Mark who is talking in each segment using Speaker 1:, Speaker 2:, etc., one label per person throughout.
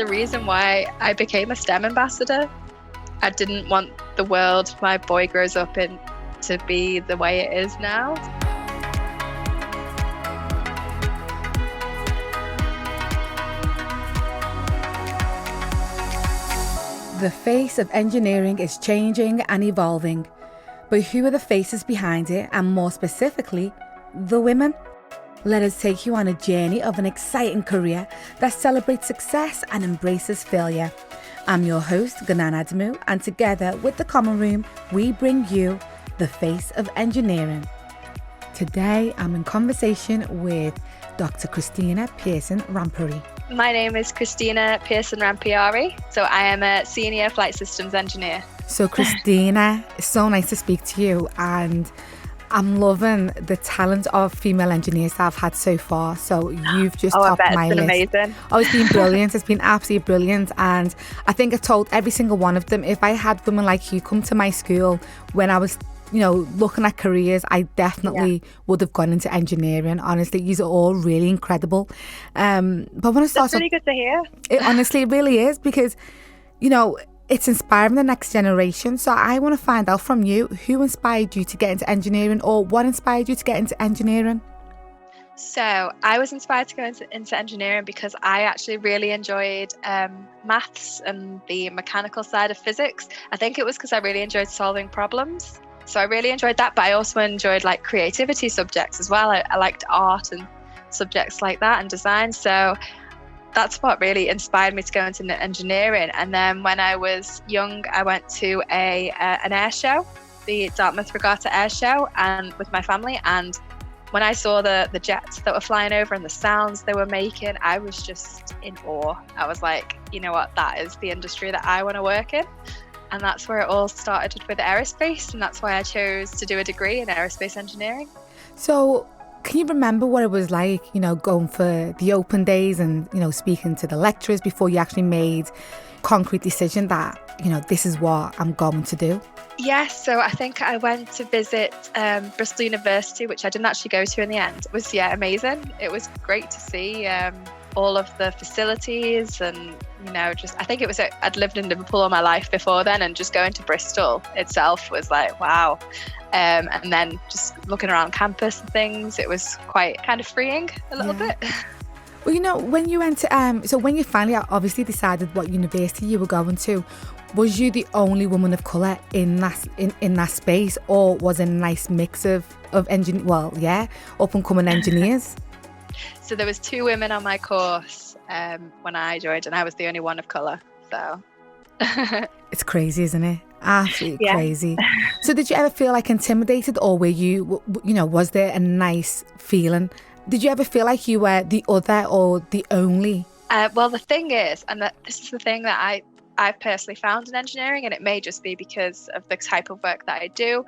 Speaker 1: the reason why I became a STEM ambassador. I didn't want the world my boy grows up in to be the way it is now.
Speaker 2: The face of engineering is changing and evolving, but who are the faces behind it, and more specifically, the women? Let us take you on a journey of an exciting career that celebrates success and embraces failure. I'm your host, Ngunan Adamu, and together with The Common Room, we bring you the face of engineering. Today, I'm in conversation with Dr. Krystina Pearson Rampeearee.
Speaker 1: My name is Krystina Pearson Rampeearee, so I am a senior flight systems engineer.
Speaker 2: So Krystina, it's so nice to speak to you, and I'm loving the talent of female engineers that I've had so far. So you've just topped my list.
Speaker 1: Amazing.
Speaker 2: Oh, it's been brilliant. It's been absolutely brilliant. And I think I told every single one of them, if I had women like you come to my school when I was, looking at careers, I definitely would have gone into engineering. Honestly, these are all really incredible. But when I start,
Speaker 1: that's really good to hear.
Speaker 2: It honestly really is, because, it's inspiring the next generation. So I want to find out from you, who inspired you to get into engineering, or what inspired you to get into engineering?
Speaker 1: So I was inspired to go into engineering because I actually really enjoyed maths and the mechanical side of physics. I think it was because I really enjoyed solving problems. So I really enjoyed that, but I also enjoyed like creativity subjects as well. I liked art and subjects like that and design. So that's what really inspired me to go into engineering. And then when I was young, I went to an air show, the Dartmouth Regatta Air Show, and with my family. And when I saw the jets that were flying over and the sounds they were making, I was just in awe. I was like, you know what, that is the industry that I want to work in. And that's where it all started with aerospace. And that's why I chose to do a degree in aerospace engineering.
Speaker 2: So can you remember what it was like, going for the open days and, speaking to the lecturers before you actually made concrete decision that, this is what I'm going to do?
Speaker 1: Yes, so I think I went to visit Bristol University, which I didn't actually go to in the end. It was, amazing. It was great to see all of the facilities and, I think it was, I'd lived in Liverpool all my life before then, and just going to Bristol itself was like, wow. And then just looking around campus and things, it was quite kind of freeing a little bit.
Speaker 2: Well, when you went to, so when you finally obviously decided what university you were going to, was you the only woman of colour in that space, or was it a nice mix of up and coming engineers?
Speaker 1: So there was 2 women on my course when I joined, and I was the only one of colour. So
Speaker 2: it's crazy, isn't it? Absolutely crazy. So did you ever feel like intimidated, or were you, was there a nice feeling? Did you ever feel like you were the other or the only?
Speaker 1: Well, the thing is, and this is the thing that I've personally found in engineering, and it may just be because of the type of work that I do,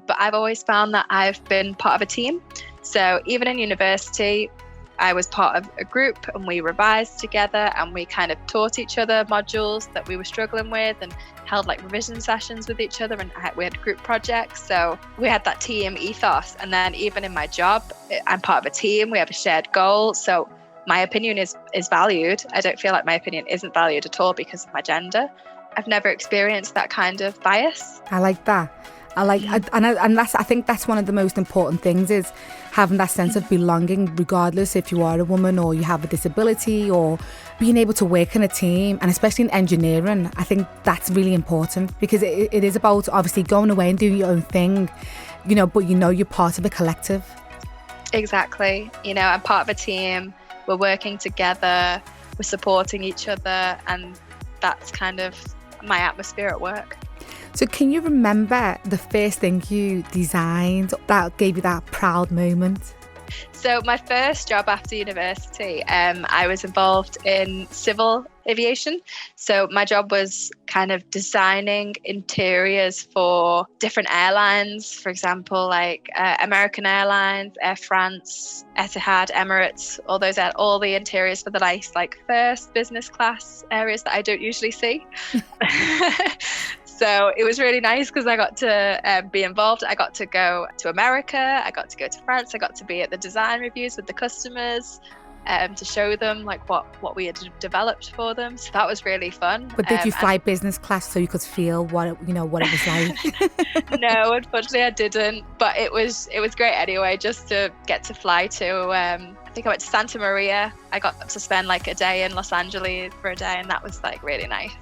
Speaker 1: but I've always found that I've been part of a team. So even in university, I was part of a group, and we revised together, and we kind of taught each other modules that we were struggling with, and held like revision sessions with each other, and we had group projects. So we had that team ethos. And then even in my job, I'm part of a team. We have a shared goal. So my opinion is valued. I don't feel like my opinion isn't valued at all because of my gender. I've never experienced that kind of bias.
Speaker 2: I like that. I think that's one of the most important things, is having that sense of belonging, regardless if you are a woman or you have a disability, or being able to work in a team. And especially in engineering, I think that's really important, because it is about obviously going away and doing your own thing, but you're part of a collective.
Speaker 1: Exactly. I'm part of a team. We're working together. We're supporting each other. And that's kind of my atmosphere at work.
Speaker 2: So can you remember the first thing you designed that gave you that proud moment?
Speaker 1: So my first job after university, I was involved in civil aviation. So my job was kind of designing interiors for different airlines, for example, like American Airlines, Air France, Etihad, Emirates, all the interiors for the nice, like first business class areas that I don't usually see. So it was really nice because I got to be involved. I got to go to America. I got to go to France. I got to be at the design reviews with the customers. to show them like what we had developed for them. So that was really fun.
Speaker 2: But did you fly business class so you could feel what it was like?
Speaker 1: No, unfortunately I didn't. But it was great anyway, just to get to fly to. I think I went to Santa Maria. I got to spend like a day in Los Angeles for a day, and that was like really nice.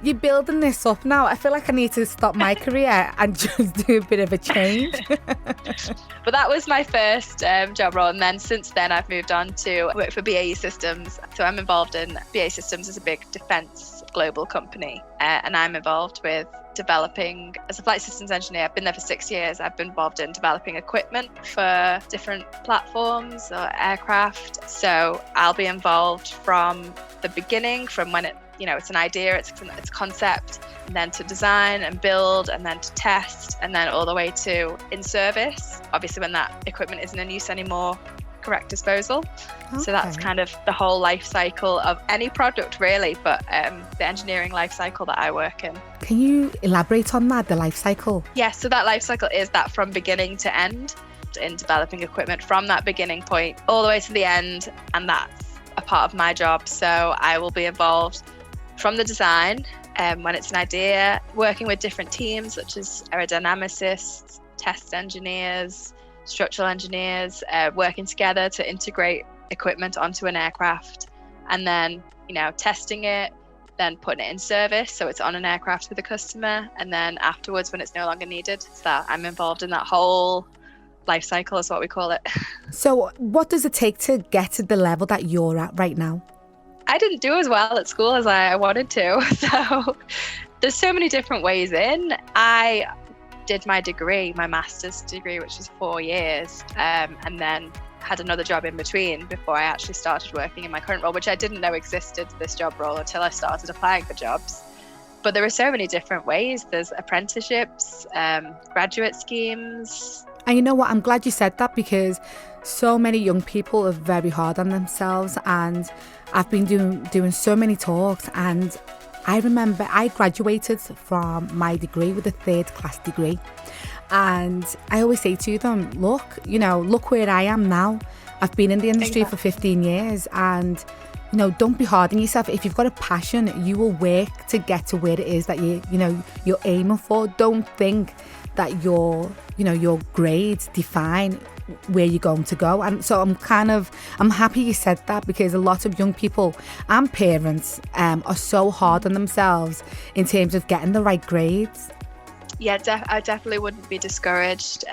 Speaker 2: You're building this up now. I feel like I need to stop my career and just do a bit of a change.
Speaker 1: But that was my first job role, and then since then I've moved on to work for BAE Systems. So I'm involved in BAE Systems as a big defence global company, and I'm involved with developing as a flight systems engineer. I've been there for 6 years. I've been involved in developing equipment for different platforms or aircraft. So I'll be involved from the beginning, from when it's an idea, it's concept, and then to design and build, and then to test, and then all the way to in service. Obviously, when that equipment isn't in use anymore, correct disposal. Okay. So that's kind of the whole life cycle of any product, really, but the engineering life cycle that I work in.
Speaker 2: Can you elaborate on that, the life cycle?
Speaker 1: Yeah, so that life cycle is that from beginning to end, in developing equipment from that beginning point all the way to the end, and that's a part of my job. So I will be involved from the design, when it's an idea, working with different teams such as aerodynamicists, test engineers, structural engineers, working together to integrate equipment onto an aircraft, and then testing it, then putting it in service so it's on an aircraft with a customer, and then afterwards when it's no longer needed. So that I'm involved in that whole life cycle is what we call it.
Speaker 2: So what does it take to get to the level that you're at right now?
Speaker 1: I didn't do as well at school as I wanted to. So there's so many different ways in. I did my degree, my master's degree, which is 4 years, and then had another job in between before I actually started working in my current role, which I didn't know existed, this job role, until I started applying for jobs. But there are so many different ways. There's apprenticeships, graduate schemes.
Speaker 2: And you know what? I'm glad you said that, because so many young people are very hard on themselves, and I've been doing so many talks, and I remember I graduated from my degree with a 3rd class degree, and I always say to them, look where I am now. I've been in the industry for 15 years, and don't be hard on yourself. If you've got a passion, you will work to get to where it is that you're aiming for. Don't think that your grades define where you're going to go. And so I'm happy you said that, because a lot of young people and parents are so hard on themselves in terms of getting the right grades.
Speaker 1: Yeah, I definitely wouldn't be discouraged.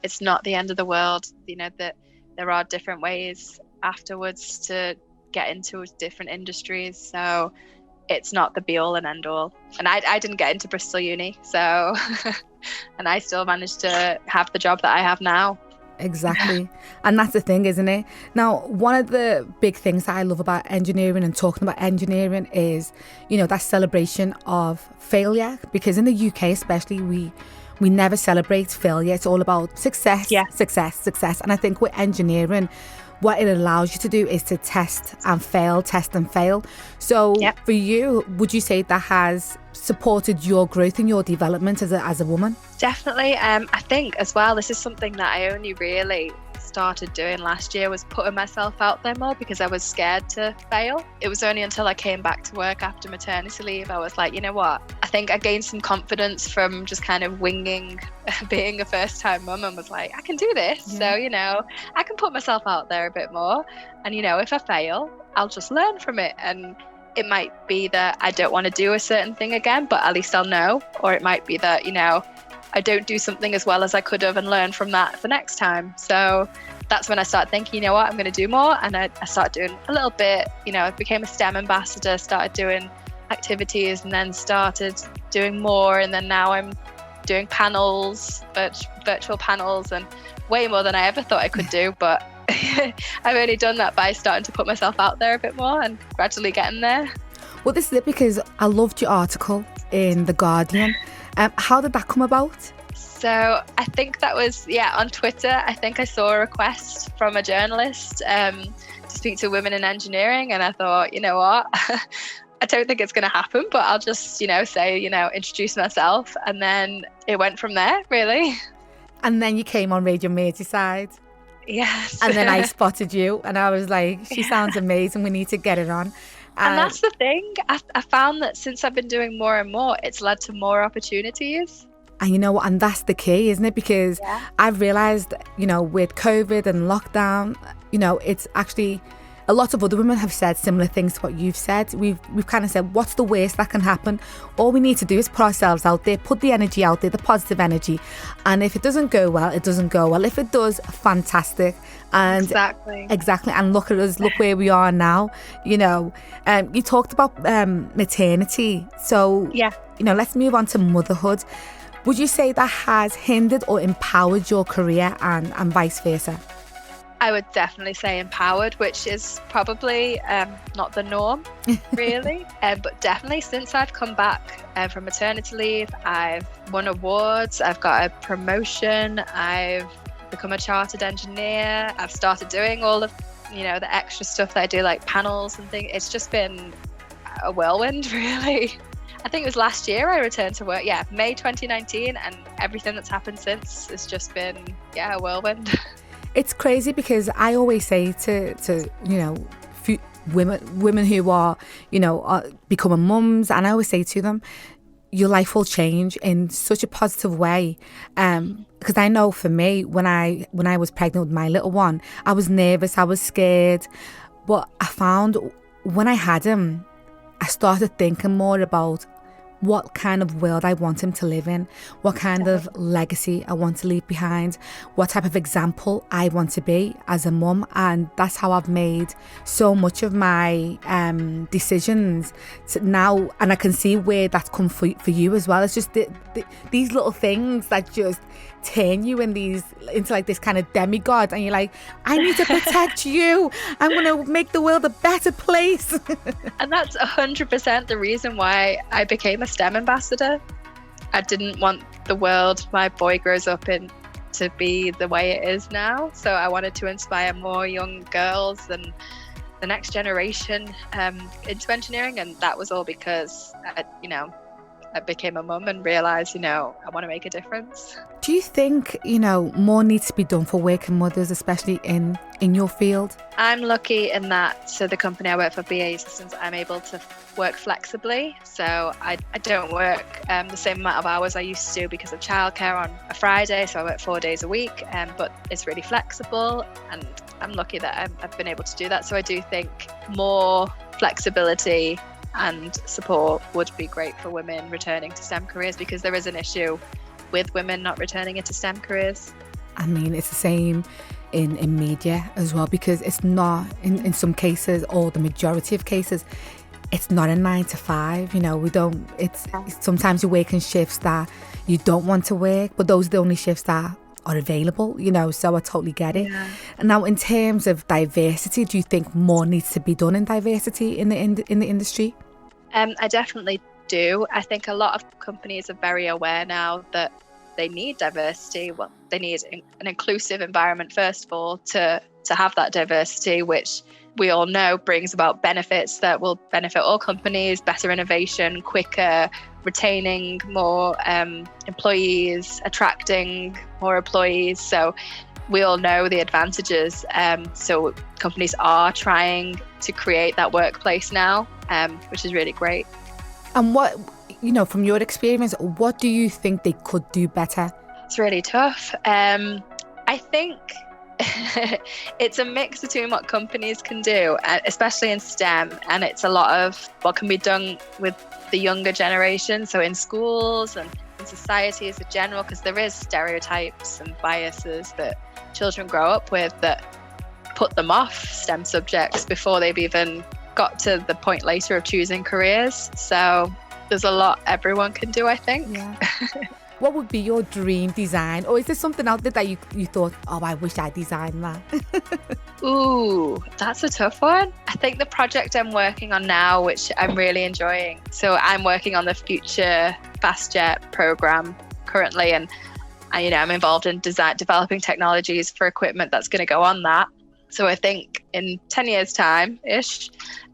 Speaker 1: It's not the end of the world. That there are different ways afterwards to get into different industries. So it's not the be all and end all. And I didn't get into Bristol Uni, so and I still managed to have the job that I have now.
Speaker 2: Exactly. And that's the thing, isn't it? Now, one of the big things that I love about engineering and talking about engineering is, that celebration of failure, because in the UK especially, we never celebrate failure. It's all about success, success. And I think with engineering, what it allows you to do is to test and fail. So for you, would you say that has supported your growth and your development as a woman?
Speaker 1: Definitely. I think as well, this is something that I only really started doing last year, was putting myself out there more, because I was scared to fail. It was only until I came back to work after maternity leave, I was like, you know what? I think I gained some confidence from just kind of winging being a first-time mum, and was like, I can do this. Yeah. So, I can put myself out there a bit more. And, if I fail, I'll just learn from it. And it might be that I don't want to do a certain thing again, but at least I'll know. Or it might be that, I don't do something as well as I could have, and learn from that for next time. So that's when I started thinking, I'm going to do more. And I started doing a little bit, I became a STEM ambassador, started doing activities, and then started doing more. And then now I'm doing panels, virtual panels, and way more than I ever thought I could do. But I've only done that by starting to put myself out there a bit more and gradually getting there.
Speaker 2: Well, this is it, because I loved your article in The Guardian. How did that come about?
Speaker 1: So I think that was, on Twitter. I think I saw a request from a journalist to speak to women in engineering. And I thought, you know what? I don't think it's going to happen, but I'll just, say, introduce myself. And then it went from there, really.
Speaker 2: And then you came on Radio Merseyside.
Speaker 1: Yes.
Speaker 2: And then I spotted you and I was like, she sounds amazing. We need to get it on.
Speaker 1: And that's the thing. I found that since I've been doing more and more, it's led to more opportunities.
Speaker 2: And you know what? And that's the key, isn't it? Because I've realised, with COVID and lockdown, it's actually a lot of other women have said similar things to what you've said. We've kind of said, what's the worst that can happen? All we need to do is put ourselves out there, put the energy out there, the positive energy. And if it doesn't go well, it doesn't go well. If it does, fantastic. And exactly. And look at us, look where we are now. You talked about maternity. So, let's move on to motherhood. Would you say that has hindered or empowered your career and vice versa?
Speaker 1: I would definitely say empowered, which is probably not the norm, really. But definitely since I've come back from maternity leave, I've won awards, I've got a promotion, I've become a chartered engineer, I've started doing all of, the extra stuff that I do, like panels and things. It's just been a whirlwind, really. I think it was last year I returned to work. Yeah, May 2019, and everything that's happened since has just been, a whirlwind.
Speaker 2: It's crazy because I always say to women who are becoming mums, and I always say to them, your life will change in such a positive way. Because I know for me, when I was pregnant with my little one, I was nervous, I was scared. But I found when I had him, I started thinking more about what kind of world I want him to live in, what kind of legacy I want to leave behind, what type of example I want to be as a mum. And that's how I've made so much of my decisions now. And I can see where that's come for you as well. It's just these little things that just turn you into like this kind of demigod, and you're like, I need to protect you. I'm going to make the world a better place.
Speaker 1: And that's 100% the reason why I became a STEM ambassador. I didn't want the world my boy grows up in to be the way it is now. So I wanted to inspire more young girls and the next generation into engineering. And that was all because, I became a mum and realised, I want to make a difference.
Speaker 2: Do you think, more needs to be done for working mothers, especially in your field?
Speaker 1: I'm lucky in that, so the company I work for, BAE Systems, I'm able to work flexibly. So I don't work the same amount of hours I used to because of childcare on a Friday. So I work 4 days a week, but it's really flexible, and I'm lucky that I've been able to do that. So I do think more flexibility and support would be great for women returning to STEM careers, because there is an issue with women not returning into STEM careers.
Speaker 2: I mean, it's the same in media as well, because it's not, in some cases, or the majority of cases, it's not a 9 to 5. Sometimes you're working shifts that you don't want to work, but those are the only shifts that are available, so I totally get it. Yeah. And now, in terms of diversity, do you think more needs to be done in diversity in the industry?
Speaker 1: I definitely do. I think a lot of companies are very aware now that they need diversity. Well, they need an inclusive environment, first of all, to have that diversity, which we all know brings about benefits that will benefit all companies, better innovation, quicker, retaining more employees, attracting more employees. So we all know the advantages. So companies are trying to create that workplace now, which is really great.
Speaker 2: And what, from your experience, what do you think they could do better?
Speaker 1: It's really tough. I think it's a mix between what companies can do, especially in STEM, and it's a lot of what can be done with the younger generation, so in schools and in society as a general, because there is stereotypes and biases that children grow up with that put them off STEM subjects before they've even got to the point later of choosing careers. So there's a lot everyone can do, I think.
Speaker 2: Yeah. What would be your dream design? Or is there something out there that you thought, oh, I wish I designed that?
Speaker 1: Ooh, that's a tough one. I think the project I'm working on now, which I'm really enjoying. So I'm working on the Future Fast Jet program currently, and I'm involved in developing technologies for equipment that's going to go on that. So I think in 10 years time-ish,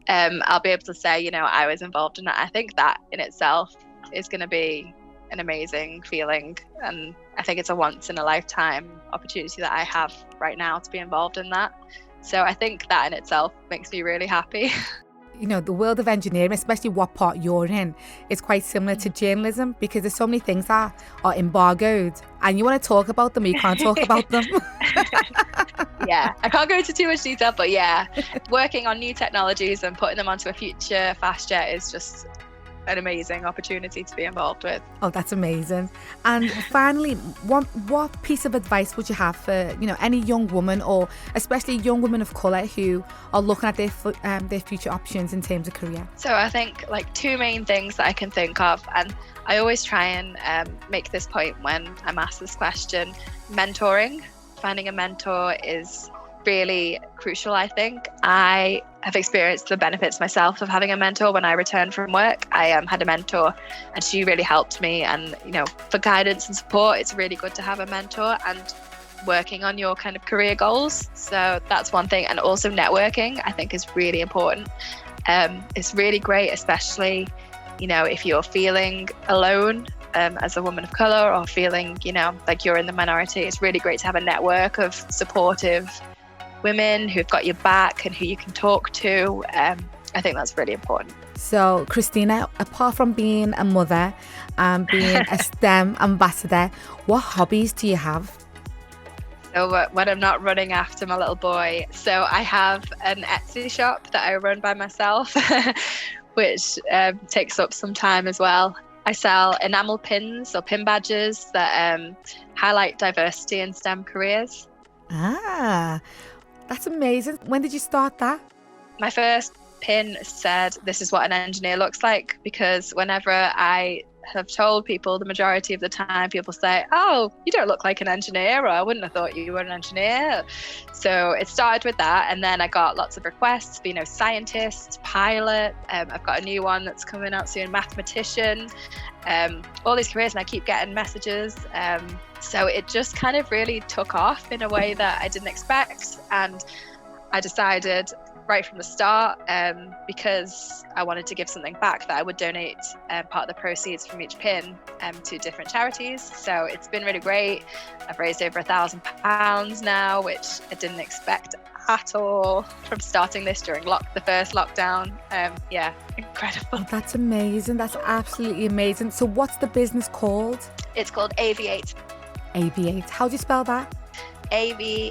Speaker 1: I'll be able to say, I was involved in that. I think that in itself is going to be an amazing feeling, and I think it's a once in a lifetime opportunity that I have right now to be involved in that. So I think that in itself makes me really happy.
Speaker 2: You know, the world of engineering, especially what part you're in, is quite similar to journalism, because there's so many things that are embargoed and you want to talk about them, but you can't talk about them.
Speaker 1: Yeah, I can't go into too much detail, but yeah, working on new technologies and putting them onto a future fast jet is just an amazing opportunity to be involved with.
Speaker 2: Oh, that's amazing. And finally, what piece of advice would you have for, you know, any young woman, or especially young women of colour who are looking at their future options in terms of career?
Speaker 1: So I think like two main things that I can think of, and I always try and make this point when I'm asked this question: mentoring. Finding a mentor is really crucial, I think. I have experienced the benefits myself of having a mentor. When I returned from work, I had a mentor and she really helped me. And, you know, for guidance and support, it's really good to have a mentor, and working on your kind of career goals. So that's one thing. And also networking, I think, is really important. It's really great, especially, you know, if you're feeling alone as a woman of colour, or feeling, you know, like you're in the minority. It's really great to have a network of supportive women who've got your back and who you can talk to. I think that's really important. So
Speaker 2: Krystina, apart from being a mother and being a STEM ambassador, what hobbies do you have?
Speaker 1: So when I'm not running after my little boy, so I have an Etsy shop that I run by myself, which takes up some time as well. I sell enamel pins or pin badges that highlight diversity in STEM careers.
Speaker 2: Ah, that's amazing. When did you start that?
Speaker 1: My first pin said, "This is what an engineer looks like," because whenever I have told people, the majority of the time people say, "Oh, you don't look like an engineer," or "I wouldn't have thought you were an engineer." So it started with that, and then I got lots of requests, you know, scientist, pilot. I've got a new one that's coming out soon, mathematician, all these careers, and I keep getting messages. So it just kind of really took off in a way that I didn't expect, and I decided right from the start, because I wanted to give something back, that I would donate part of the proceeds from each pin to different charities. So it's been really great. I've raised over £1,000 now, which I didn't expect at all from starting this during the first lockdown. Yeah, incredible.
Speaker 2: Oh, that's amazing. That's absolutely amazing. So what's the business called?
Speaker 1: It's called Aviate.
Speaker 2: Aviate. How do you spell that?
Speaker 1: Aviateher,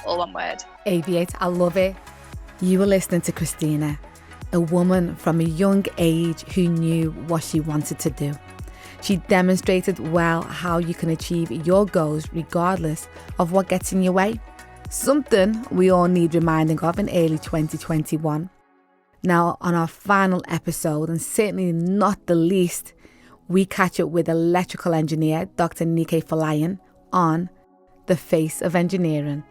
Speaker 1: all one word.
Speaker 2: Aviate, I love it. You were listening to Krystina, a woman from a young age who knew what she wanted to do. She demonstrated well how you can achieve your goals regardless of what gets in your way. Something we all need reminding of in early 2021. Now, on our final episode, and certainly not the least, we catch up with electrical engineer Dr. Nike Folayan on the face of engineering.